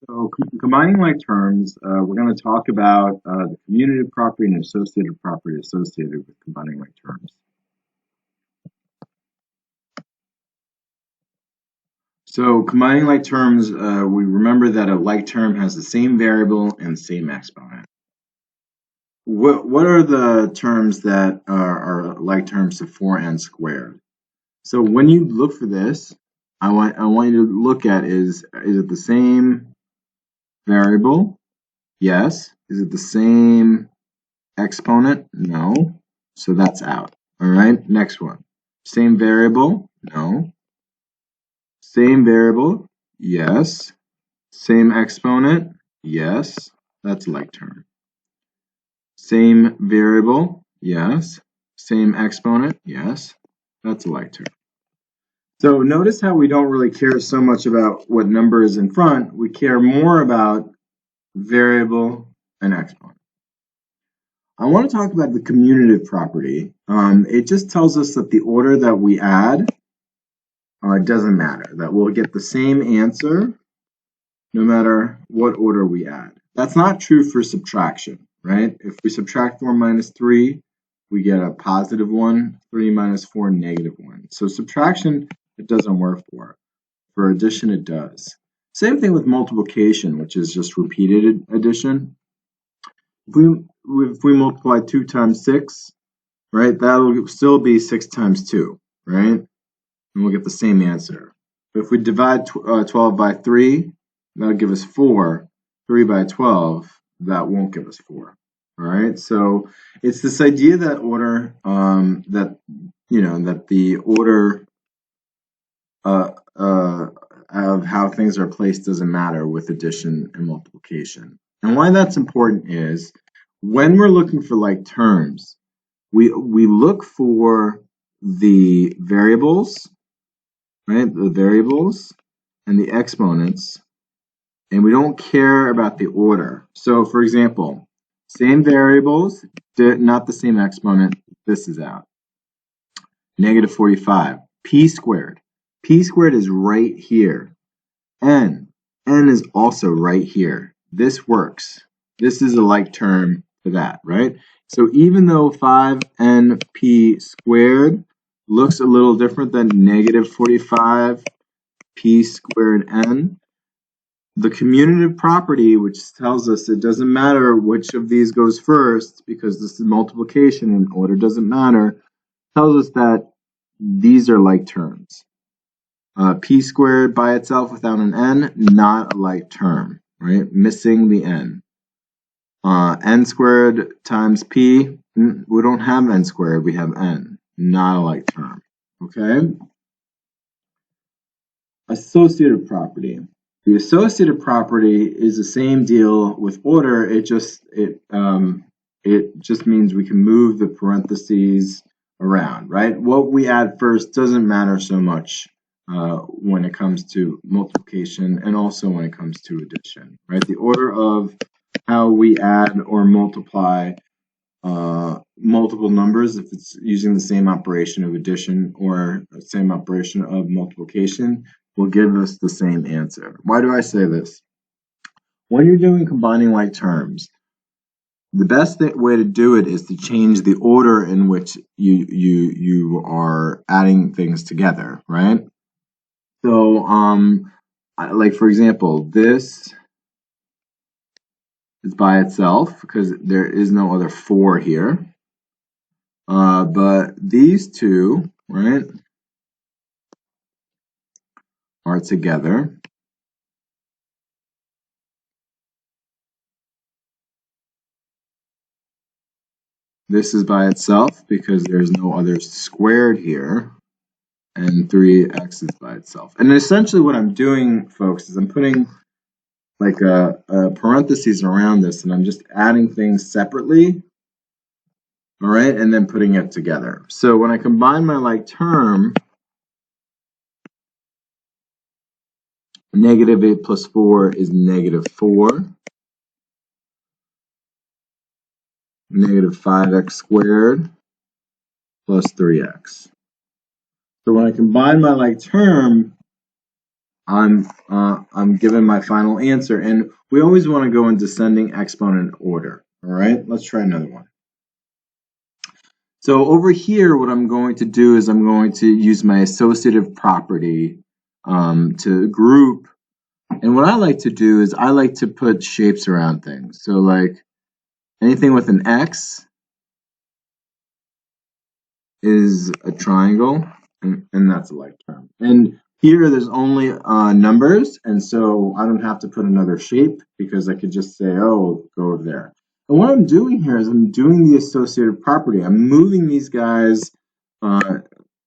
So combining like terms, we're going to talk about the commutative property and associative property associated with combining like terms. So combining like terms, we remember that a like term has the same variable and same exponent. What are the terms that are like terms to 4n squared? So when you look for this, I want you to look at is it the same variable? Yes. Is it the same exponent? No. So that's out. All right. Next one. Same variable? No. Same variable? Yes. Same exponent? Yes. That's a like term. Same variable? Yes. Same exponent? Yes. That's a like term. So notice how we don't really care so much about what number is in front. We care more about variable and exponent. I want to talk about the commutative property. It just tells us that the order that we add doesn't matter, that we'll get the same answer no matter what order we add. That's not true for subtraction, right? If we subtract 4 minus 3, we get a positive 1, 3 minus 4, negative 1. So subtraction, it doesn't work for. For addition, it does. Same thing with multiplication, which is just repeated addition. If we multiply 2 times 6, right, that'll still be 6 times 2, right? And we'll get the same answer. But if we divide 12 by 3, that'll give us 4. 3 by 12, that won't give us 4. All right, so it's this idea that order, that the order of how things are placed doesn't matter with addition and multiplication. And why that's important is when we're looking for like terms, we look for the variables, right? The variables and the exponents, and we don't care about the order. So for example, same variables, not the same exponent, this is out. Negative 45, p squared. P squared is right here. N is also right here. This works. This is a like term for that, right? So even though 5np squared looks a little different than negative 45 p squared n, the commutative property, which tells us it doesn't matter which of these goes first because this is multiplication and order doesn't matter, tells us that these are like terms. P squared by itself without an n, not a like term, right? Missing the n. N squared times p, we don't have n squared, we have n, not a like term, okay? Associative property. The associative property is the same deal with order, it just means we can move the parentheses around, right? What we add first doesn't matter so much when it comes to multiplication and also when it comes to addition, right? The order of how we add or multiply multiple numbers, if it's using the same operation of addition or the same operation of multiplication, will give us the same answer. Why do I say this? When you're doing combining like terms, the best way to do it is to change the order in which you are adding things together, right? So, like for example, this is by itself because there is no other 4 here. But these two, right, are together. This is by itself because there's no other squared here. And 3x is by itself. And essentially what I'm doing, folks, is I'm putting like a parentheses around this and I'm just adding things separately, all right, and then putting it together. So when I combine my like term, negative 8 plus 4 is negative 4. Negative 5x squared plus 3x. So when I combine my like term, I'm giving my final answer, and we always want to go in descending exponent order. All right, let's try another one. So over here, what I'm going to do is I'm going to use my associative property to group. And what I like to do is I like to put shapes around things. So like anything with an X is a triangle, and that's a like term. And here there's only numbers, and so I don't have to put another shape because I could just say, oh, go over there. And what I'm doing here is I'm doing the associative property. I'm moving these guys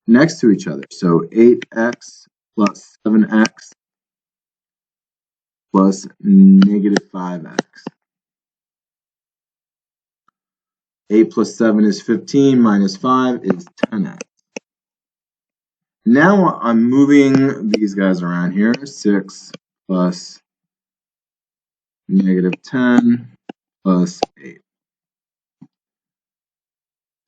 next to each other. So 8x plus 7x plus negative 5x. 8 plus 7 is 15, minus 5 is 10x. Now I'm moving these guys around here. 6 plus negative 10 plus 8.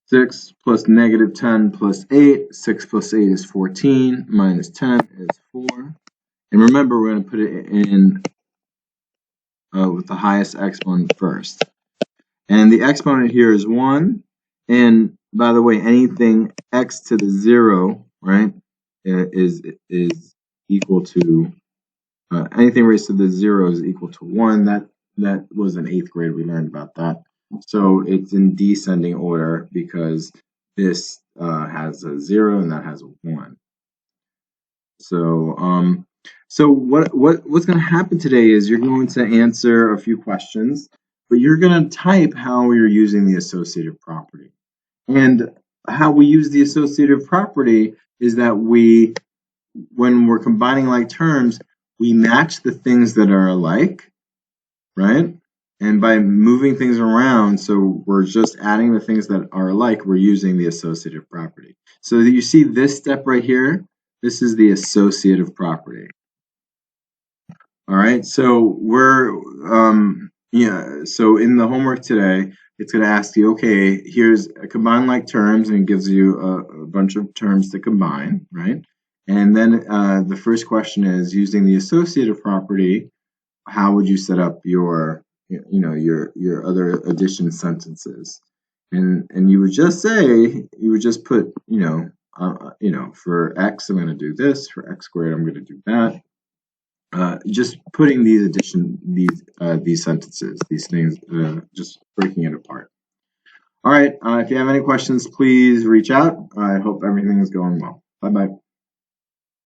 6 plus negative 10 plus 8. 6 plus 8 is 14, minus 10 is 4. And remember, we're going to put it in with the highest exponent first. And the exponent here is 1. And by the way, anything x to the 0, right, is equal to, anything raised to the 0 is equal to 1. That was in 8th grade. We learned about that. So it's in descending order because this has a 0 and that has a 1. So what's going to happen today is you're going to answer a few questions, but you're going to type how you're using the associative property. And how we use the associative property is that when we're combining like terms, we match the things that are alike, right? And by moving things around, so we're just adding the things that are alike, we're using the associative property. So you see this step right here, this is the associative property. All right, so so in the homework today, it's going to ask you, okay, here's a combine like terms, and it gives you a bunch of terms to combine, right? And then the first question is, using the associative property, how would you set up your other addition sentences? And you would just put, for x, I'm going to do this. For x squared, I'm going to do that. Just putting these sentences, these things, just breaking it apart. All right. If you have any questions, please reach out. I hope everything is going well. Bye-bye.